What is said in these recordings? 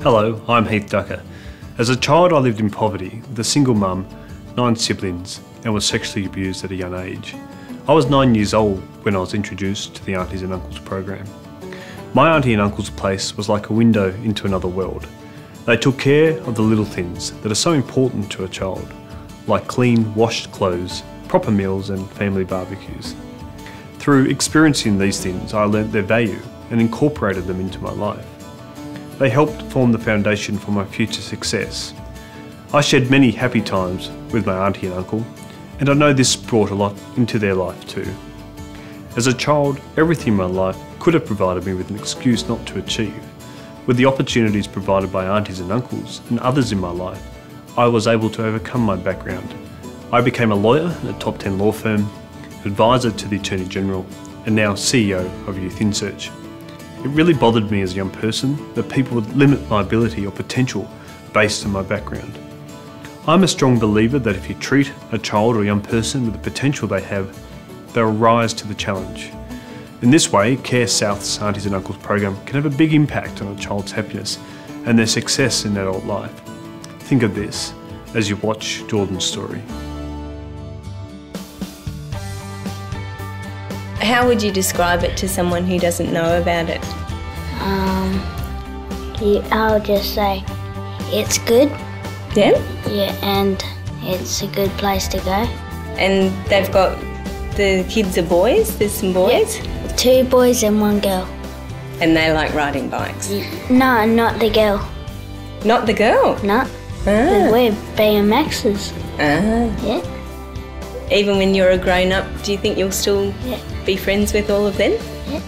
Hello, I'm Heath Ducker. As a child I lived in poverty with a single mum, 9 siblings and was sexually abused at a young age. I was 9 years old when I was introduced to the Aunties and Uncles program. My auntie and uncle's place was like a window into another world. They took care of the little things that are so important to a child, like clean, washed clothes, proper meals and family barbecues. Through experiencing these things, I learnt their value and incorporated them into my life. They helped form the foundation for my future success. I shared many happy times with my auntie and uncle, and I know this brought a lot into their life too. As a child, everything in my life could have provided me with an excuse not to achieve. With the opportunities provided by aunties and uncles and others in my life, I was able to overcome my background. I became a lawyer at a top 10 law firm, advisor to the Attorney General, and now CEO of Youth In Search. It really bothered me as a young person that people would limit my ability or potential based on my background. I'm a strong believer that if you treat a child or young person with the potential they have, they'll rise to the challenge. In this way, CareSouth's Aunties and Uncles program can have a big impact on a child's happiness and their success in adult life. Think of this as you watch Jordan's story. How would you describe it to someone who doesn't know about it? I'll just say it's good. Yeah? Yeah, and it's a good place to go. And they've got, the kids are boys, there's some boys? Yep. 2 boys and 1 girl. And they like riding bikes? No, not the girl. Not the girl? No. Ah. We're BMXers. Ah. Yeah. Even when you're a grown-up, do you think you'll still be friends with all of them? Yeah.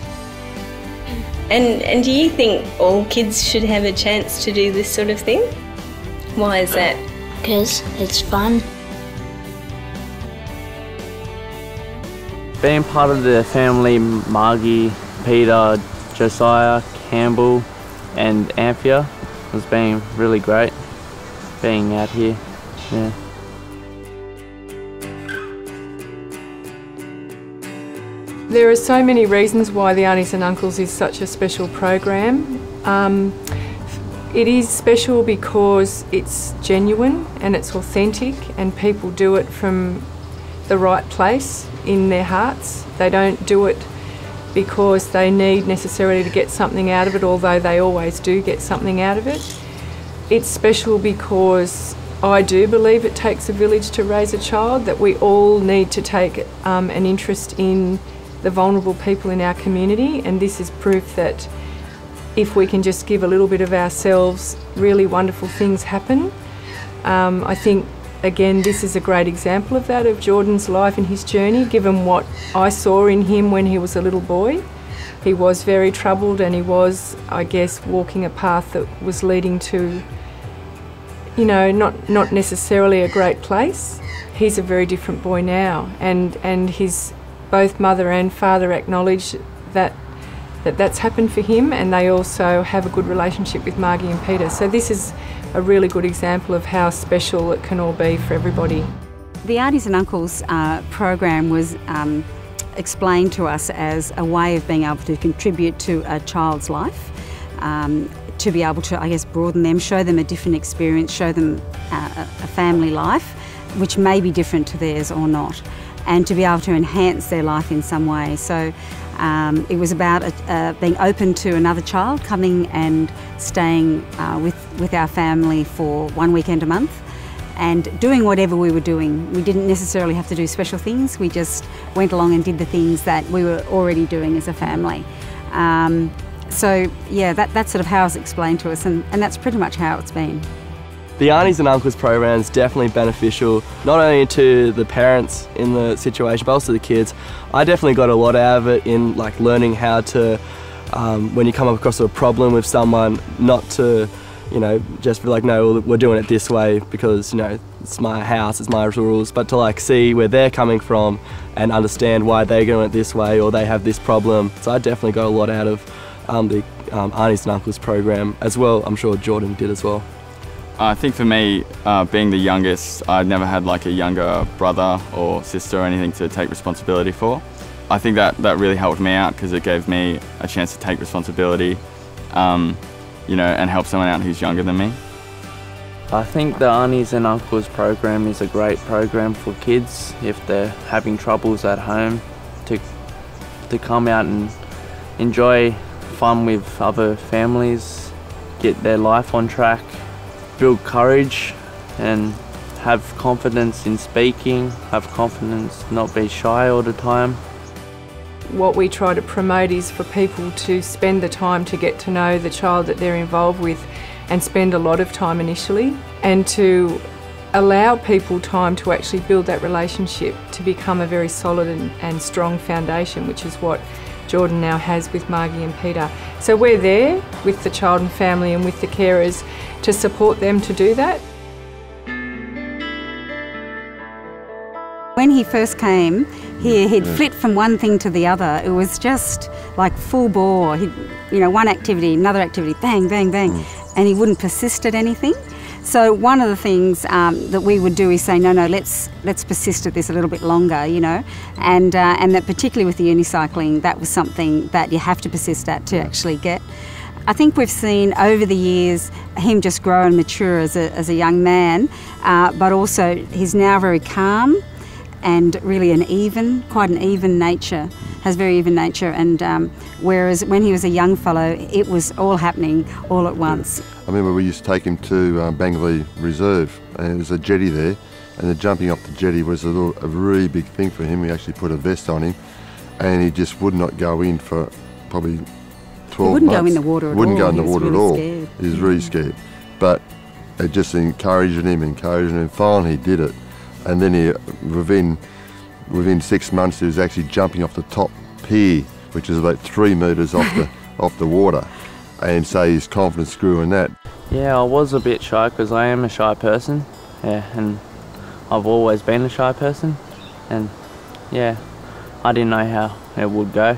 And do you think all kids should have a chance to do this sort of thing? Why is that? Because it's fun. Being part of the family, Margie, Peter, Josiah, Campbell and Anthea has been really great, being out here. Yeah. There are so many reasons why the Aunties and Uncles is such a special program. It is special because it's genuine and it's authentic and people do it from the right place in their hearts. They don't do it because they need necessarily to get something out of it, although they always do get something out of it. It's special because I do believe it takes a village to raise a child, that we all need to take an interest in the vulnerable people in our community, and this is proof that if we can just give a little bit of ourselves, really wonderful things happen. I think, again, this is a great example of that, of Jordan's life and his journey, given what I saw in him when he was a little boy. He was very troubled and he was, I guess, walking a path that was leading to, you know, not necessarily a great place. He's a very different boy now, and his both mother and father acknowledge that's happened for him, and they also have a good relationship with Margie and Peter. So this is a really good example of how special it can all be for everybody. The Aunties and Uncles program was explained to us as a way of being able to contribute to a child's life, to be able to, I guess, broaden them, show them a different experience, show them a family life, which may be different to theirs or not, and to be able to enhance their life in some way. So it was about being open to another child coming and staying with our family for 1 weekend a month and doing whatever we were doing. We didn't necessarily have to do special things, we just went along and did the things that we were already doing as a family. So yeah, that's sort of how it was explained to us, and that's pretty much how it's been. The Aunties and Uncles program is definitely beneficial, not only to the parents in the situation, but also the kids. I definitely got a lot out of it in like learning how to, when you come across a problem with someone, not to, you know, just be like, no, we're doing it this way because, you know, it's my house, it's my rules, but to like see where they're coming from and understand why they're doing it this way or they have this problem. So I definitely got a lot out of the Aunties and Uncles program as well. I'm sure Jordan did as well. I think for me, being the youngest, I'd never had like a younger brother or sister or anything to take responsibility for. I think that really helped me out because it gave me a chance to take responsibility you know, and help someone out who's younger than me. I think the Aunties and Uncles program is a great program for kids if they're having troubles at home to come out and enjoy fun with other families, get their life on track, build courage and have confidence in speaking, have confidence, not be shy all the time. What we try to promote is for people to spend the time to get to know the child that they're involved with and spend a lot of time initially, and to allow people time to actually build that relationship to become a very solid and strong foundation, which is what Jordan now has with Margie and Peter. So we're there with the child and family and with the carers to support them to do that. When he first came, he'd flit from one thing to the other. It was just like full bore. One activity, another activity, bang, bang, bang, and he wouldn't persist at anything. So one of the things that we would do is say, no, let's persist at this a little bit longer, and that particularly with the unicycling, that was something that you have to persist at to actually get. I think we've seen over the years him just grow and mature as a young man, but also he's now very calm and really quite an even nature, has very even nature, and whereas when he was a young fellow, it was all happening all at once. I remember we used to take him to Bangley Reserve, and there's a jetty there, and the jumping off the jetty was a really big thing for him. We actually put a vest on him, and he just would not go in for probably 12 months. He wouldn't go in the water at all. Wouldn't go in the water at all. Scared. He was really scared. But it just encouraged him, finally he did it. And then within 6 months, he was actually jumping off the top pier, which is about 3 metres off the water. And so his confidence grew in that. Yeah, I was a bit shy because I am a shy person. Yeah, and I've always been a shy person. And yeah, I didn't know how it would go.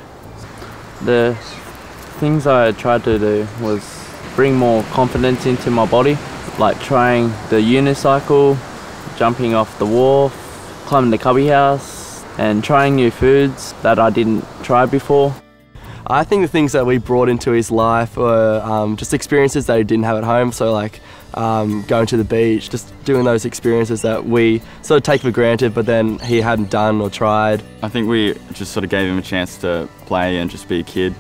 The things I tried to do was bring more confidence into my body, like trying the unicycle, jumping off the wharf, climbing the cubby house, and trying new foods that I didn't try before. I think the things that we brought into his life were just experiences that he didn't have at home, so like going to the beach, just doing those experiences that we sort of take for granted but then he hadn't done or tried. I think we just sort of gave him a chance to play and just be a kid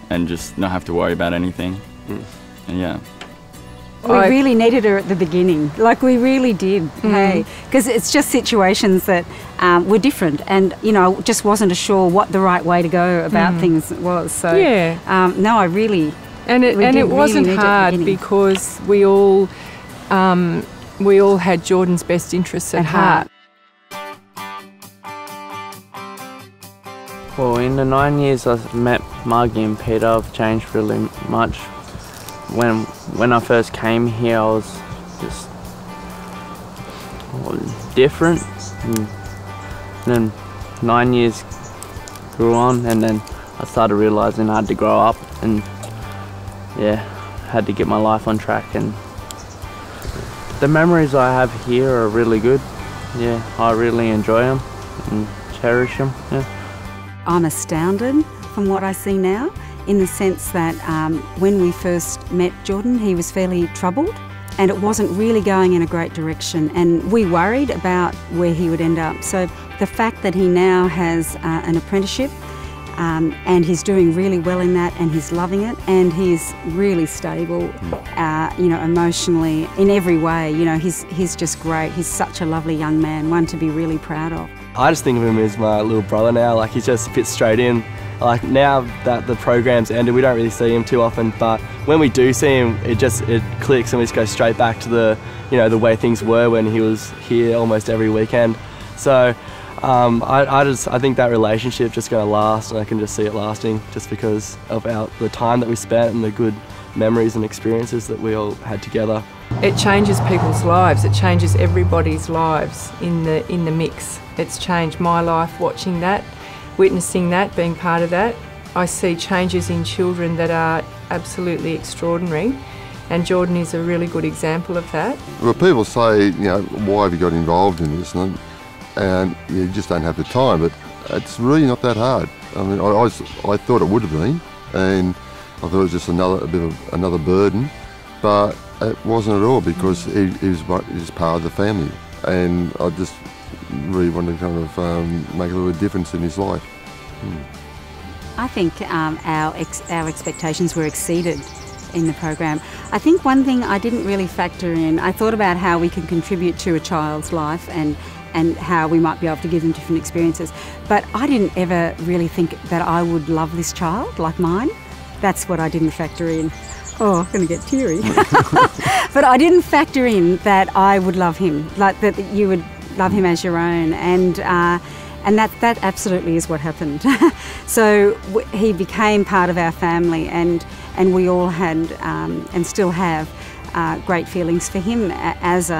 and just not have to worry about anything. And yeah. We really needed her at the beginning, like we really did, hey, because it's just situations that were different, and just wasn't sure what the right way to go about things was. So yeah, no, I really, and it wasn't hard because we all had Jordan's best interests at heart. Well, in the 9 years I've met Margie and Peter, I've changed really much. When I first came here, I was just different. And then 9 years grew on, and then I started realising I had to grow up, and yeah, had to get my life on track. And the memories I have here are really good. Yeah, I really enjoy them and cherish them. Yeah. I'm astounded from what I see now, in the sense that when we first met Jordan, he was fairly troubled and it wasn't really going in a great direction, and we worried about where he would end up. So the fact that he now has an apprenticeship and he's doing really well in that, and he's loving it, and he's really stable, emotionally, in every way, he's just great. He's such a lovely young man, one to be really proud of. I just think of him as my little brother now, like he just fits straight in. Like now that the program's ended, we don't really see him too often, but when we do see him, it clicks and we just go straight back to the way things were when he was here almost every weekend. So I think that relationship just going to last, and I can just see it lasting just because of the time that we spent and the good memories and experiences that we all had together. It changes people's lives. It changes everybody's lives in the mix. It's changed my life watching that, witnessing that, being part of that. I see changes in children that are absolutely extraordinary, and Jordan is a really good example of that. Well, people say, why have you got involved in this? And you just don't have the time, but it's really not that hard. I mean, I thought it would have been, and I thought it was just another burden, but it wasn't at all, because he was part of the family, and I just really wanted to kind of make a little difference in his life. I think our expectations were exceeded in the program. I think one thing I didn't really factor in, I thought about how we can contribute to a child's life and how we might be able to give them different experiences, but I didn't ever really think that I would love this child like mine. That's what I didn't factor in. Oh, I'm going to get teary. But I didn't factor in that I would love him, like that you would love him as your own, and that absolutely is what happened. So he became part of our family, and we all had and still have great feelings for him as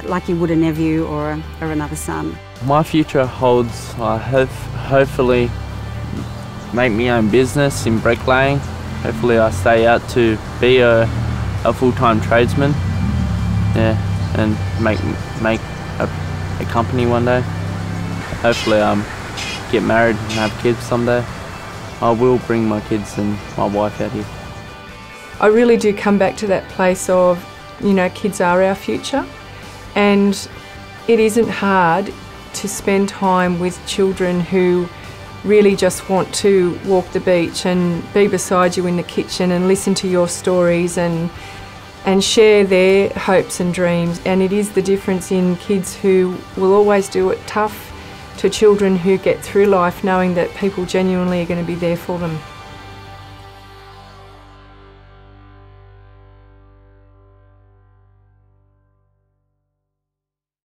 like you would a nephew or another son. My future holds, hopefully, make my own business in bricklaying. Hopefully I stay out to be a full-time tradesman, yeah, and make a company one day. Hopefully get married and have kids someday. I will bring my kids and my wife out here. I really do come back to that place of, you know, kids are our future, and it isn't hard to spend time with children who really just want to walk the beach and be beside you in the kitchen and listen to your stories and share their hopes and dreams. And it is the difference in kids who will always do it tough to children who get through life knowing that people genuinely are going to be there for them.